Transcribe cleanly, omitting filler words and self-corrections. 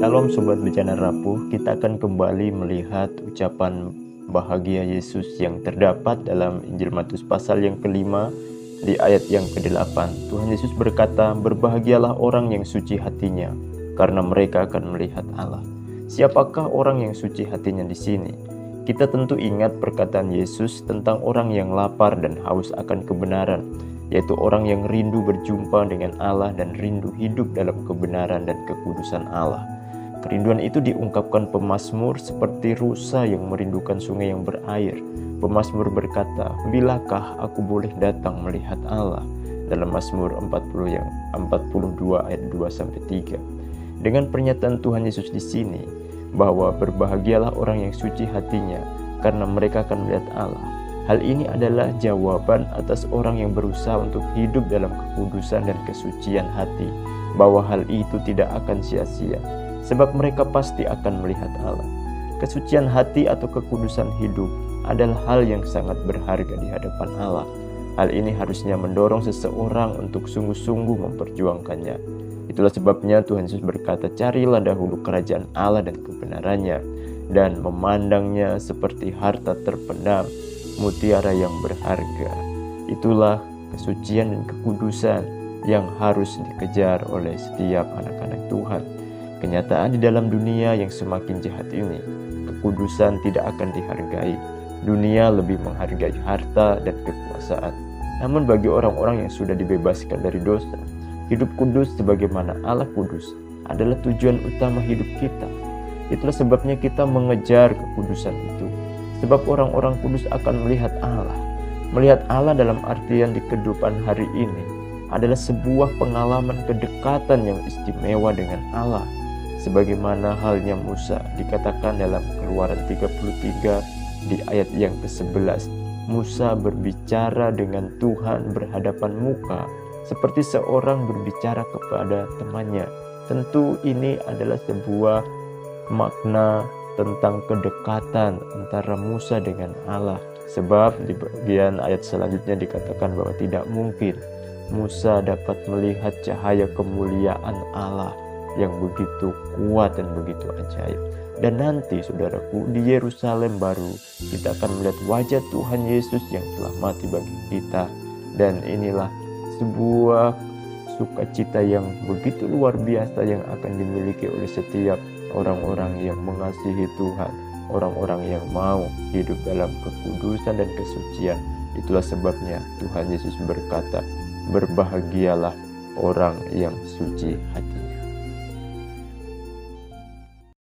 Shalom Sobat Bencana Rapuh, kita akan kembali melihat ucapan bahagia Yesus yang terdapat dalam Injil Matius pasal yang kelima di ayat yang ke-8. Tuhan Yesus berkata, "Berbahagialah orang yang suci hatinya, karena mereka akan melihat Allah." Siapakah orang yang suci hatinya di sini? Kita tentu ingat perkataan Yesus tentang orang yang lapar dan haus akan kebenaran, yaitu orang yang rindu berjumpa dengan Allah dan rindu hidup dalam kebenaran dan kekudusan Allah. Kerinduan itu diungkapkan pemazmur seperti rusa yang merindukan sungai yang berair. Pemazmur berkata, "Bilakah aku boleh datang melihat Allah?" Dalam Mazmur 42 ayat 2-3. Dengan pernyataan Tuhan Yesus di sini bahwa berbahagialah orang yang suci hatinya karena mereka akan melihat Allah. Hal ini adalah jawaban atas orang yang berusaha untuk hidup dalam kekudusan dan kesucian hati, bahwa hal itu tidak akan sia-sia, sebab mereka pasti akan melihat Allah. Kesucian hati atau kekudusan hidup adalah hal yang sangat berharga di hadapan Allah. Hal ini harusnya mendorong seseorang untuk sungguh-sungguh memperjuangkannya. Itulah sebabnya Tuhan Yesus berkata, "Carilah dahulu kerajaan Allah dan kebenarannya, dan memandangnya seperti harta terpendam, mutiara yang berharga." Itulah kesucian dan kekudusan yang harus dikejar oleh setiap anak-anak Tuhan. Kenyataan di dalam dunia yang semakin jahat ini, kekudusan tidak akan dihargai. Dunia lebih menghargai harta dan kekuasaan. Namun bagi orang-orang yang sudah dibebaskan dari dosa, hidup kudus sebagaimana Allah kudus adalah tujuan utama hidup kita. Itulah sebabnya kita mengejar kekudusan itu. Sebab orang-orang kudus akan melihat Allah. Melihat Allah dalam artian di kehidupan hari ini adalah sebuah pengalaman kedekatan yang istimewa dengan Allah. Sebagaimana halnya Musa dikatakan dalam Keluaran 33 di ayat yang ke-11. Musa berbicara dengan Tuhan berhadapan muka seperti seorang berbicara kepada temannya. Tentu ini adalah sebuah makna tentang kedekatan antara Musa dengan Allah. Sebab di bagian ayat selanjutnya dikatakan bahwa tidak mungkin Musa dapat melihat cahaya kemuliaan Allah yang begitu kuat dan begitu ajaib. Dan nanti saudaraku, di Yerusalem baru kita akan melihat wajah Tuhan Yesus yang telah mati bagi kita. Dan inilah sebuah sukacita yang begitu luar biasa yang akan dimiliki oleh setiap orang-orang yang mengasihi Tuhan, orang-orang yang mau hidup dalam kekudusan dan kesucian. Itulah sebabnya Tuhan Yesus berkata, "Berbahagialah orang yang suci hati."